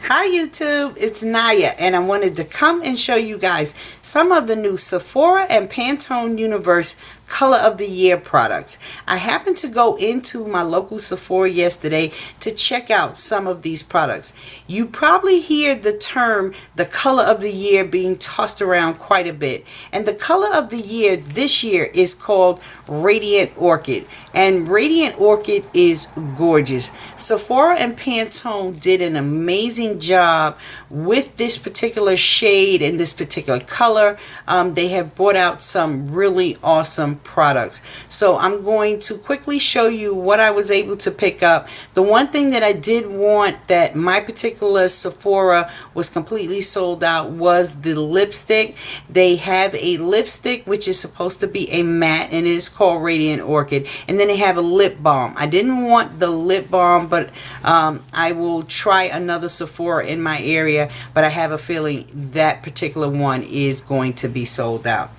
Hi YouTube, it's Naya, and I wanted to come and show you guys some of the new Sephora and Pantone Universe Color of the Year products. I happened to go into my local Sephora yesterday to check out some of these products. You probably hear the term the Color of the Year being tossed around quite a bit, and the Color of the Year this year is called Radiant Orchid, and Radiant Orchid is gorgeous. Sephora and Pantone did an amazing job with this particular shade and this particular color. They have brought out some really awesome products. So I'm going to quickly show you what I was able to pick up. The one thing that I did want that my particular Sephora was completely sold out was the lipstick. They have a lipstick which is supposed to be a matte, and it is called Radiant Orchid, and then they have a lip balm. I didn't want the lip balm, but I will try another Sephora in my area, but I have a feeling that particular one is going to be sold out.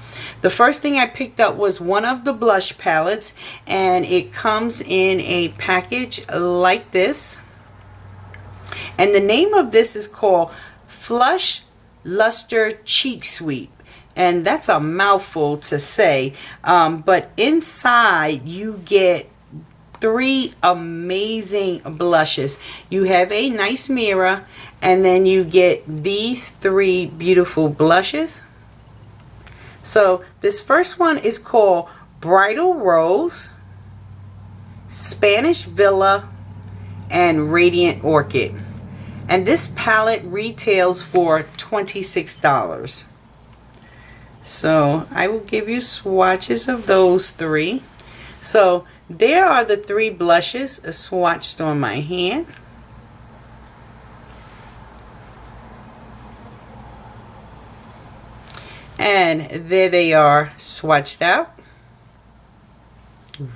The first thing I picked up was one of the blush palettes, and it comes in a package like this, and the name of this is called Flush Luster Cheek Sweep, and that's a mouthful to say, but inside you get three amazing blushes. You have a nice mirror, and then you get these three beautiful blushes. So this first one is called Bridal Rose, Spanish Villa, and Radiant Orchid, and this palette retails for $26. So I will give you swatches of those three. So there are the three blushes swatched on my hand. And there they are swatched out.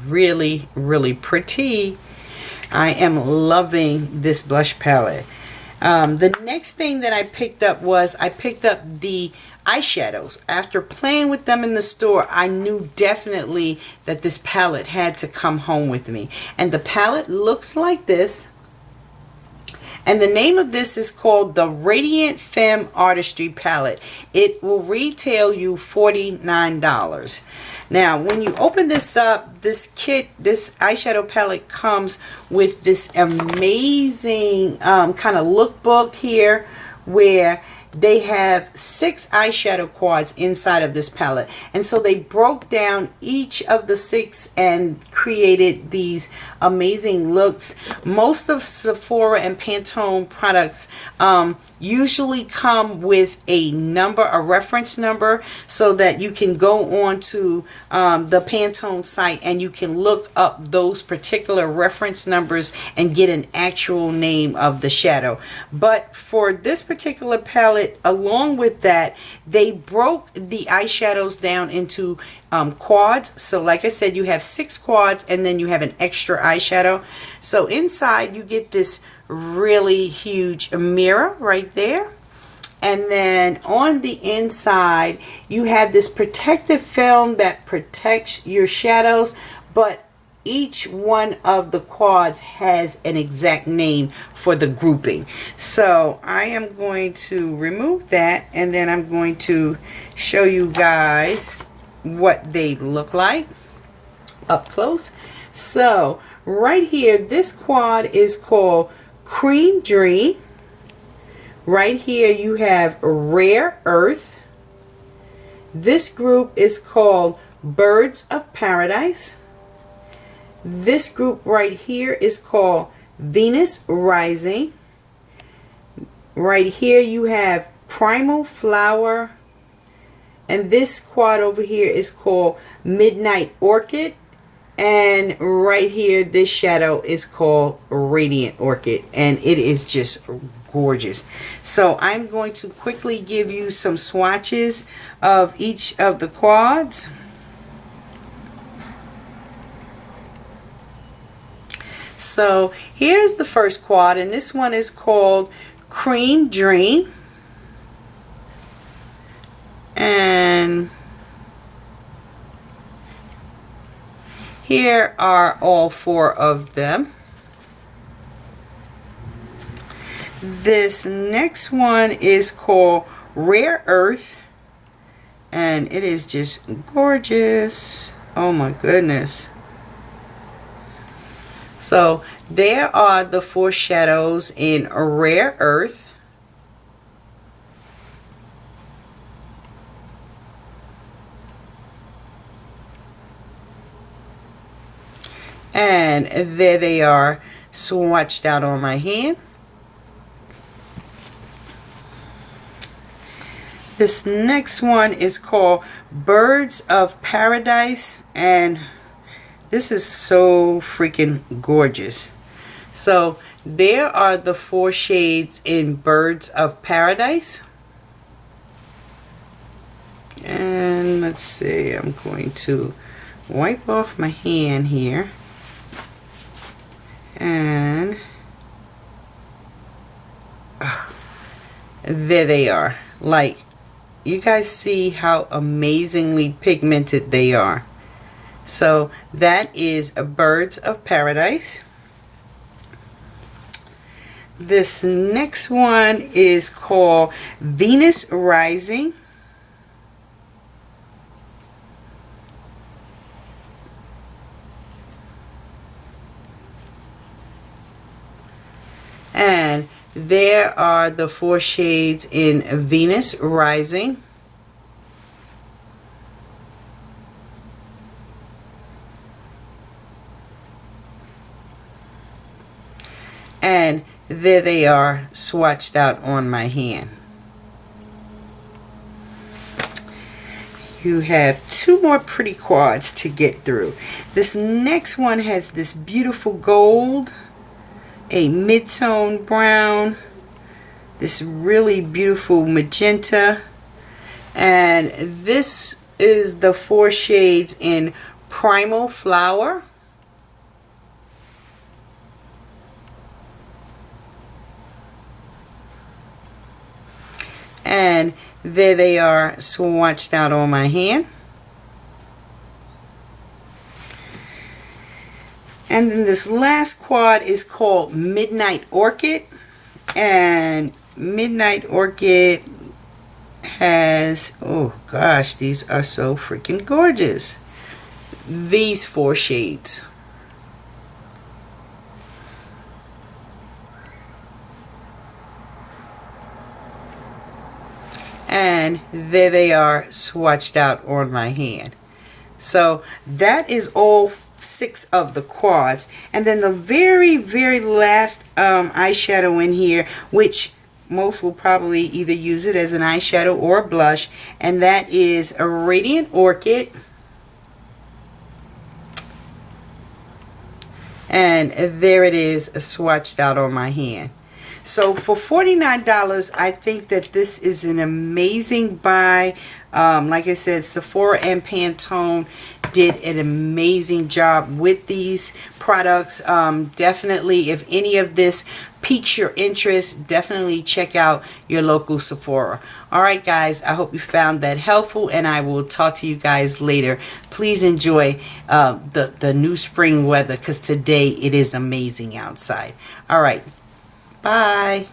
Really, really pretty. I am loving this blush palette. The next thing that I picked up was I picked up the eyeshadows. After playing with them in the store, I knew definitely that this palette had to come home with me. And the palette looks like this. And the name of this is called the Radiant Femme Artistry Palette. It will retail you $49. Now, when you open this up, this kit, this eyeshadow palette comes with this amazing kind of lookbook here, where they have 6 eyeshadow quads inside of this palette, and so they broke down each of the 6 and created these amazing looks. Most of Sephora and Pantone products usually come with a number, a reference number, so that you can go on to the Pantone site and you can look up those particular reference numbers and get an actual name of the shadow. But for this particular palette, along with that, they broke the eyeshadows down into quads. So like I said, you have 6 quads, and then you have an extra eyeshadow. So inside you get this really huge mirror right there, and then on the inside you have this protective film that protects your shadows, but each one of the quads has an exact name for the grouping. So I am going to remove that, and then I'm going to show you guys what they look like up close. So right here, this quad is called Cream Dream. Right here you have Rare Earth. This group is called Birds of Paradise. This group right here is called Venus Rising. Right here you have Primal Flower, and this quad over here is called Midnight Orchid, and right here this shadow is called Radiant Orchid, and it is just gorgeous. So I'm going to quickly give you some swatches of each of the quads. So here's the first quad, and this one is called Cream Dream, and here are all 4 of them. This next one is called Rare Earth, and it is just gorgeous. Oh my goodness. So there are the 4 shadows in Rare Earth. And there they are, swatched out on my hand. This next one is called Birds of Paradise, and this is so freaking gorgeous. So there are the 4 shades in Birds of Paradise. And let's see, I'm going to wipe off my hand here. And there they are. Like, you guys see how amazingly pigmented they are. So that is a Birds of Paradise. This next one is called Venus Rising. And there are the 4 shades in Venus Rising. And there they are, swatched out on my hand. You have 2 more pretty quads to get through. This next one has this beautiful gold, a mid-tone brown, this really beautiful magenta, and this is the 4 shades in Primal Flower. And there they are, swatched out on my hand. And then this last quad is called Midnight Orchid. And Midnight Orchid has, oh gosh, these are so freaking gorgeous. These 4 shades. And there they are, swatched out on my hand. So that is all 6 of the quads. And then the very, very last eyeshadow in here, which most will probably either use it as an eyeshadow or a blush, and that is a Radiant Orchid. And there it is, swatched out on my hand. So for $49, I think that this is an amazing buy. Like I said, Sephora and Pantone did an amazing job with these products. Definitely, if any of this piques your interest, definitely check out your local Sephora. Alright guys, I hope you found that helpful, and I will talk to you guys later. Please enjoy the new spring weather, because today it is amazing outside. Alright, bye.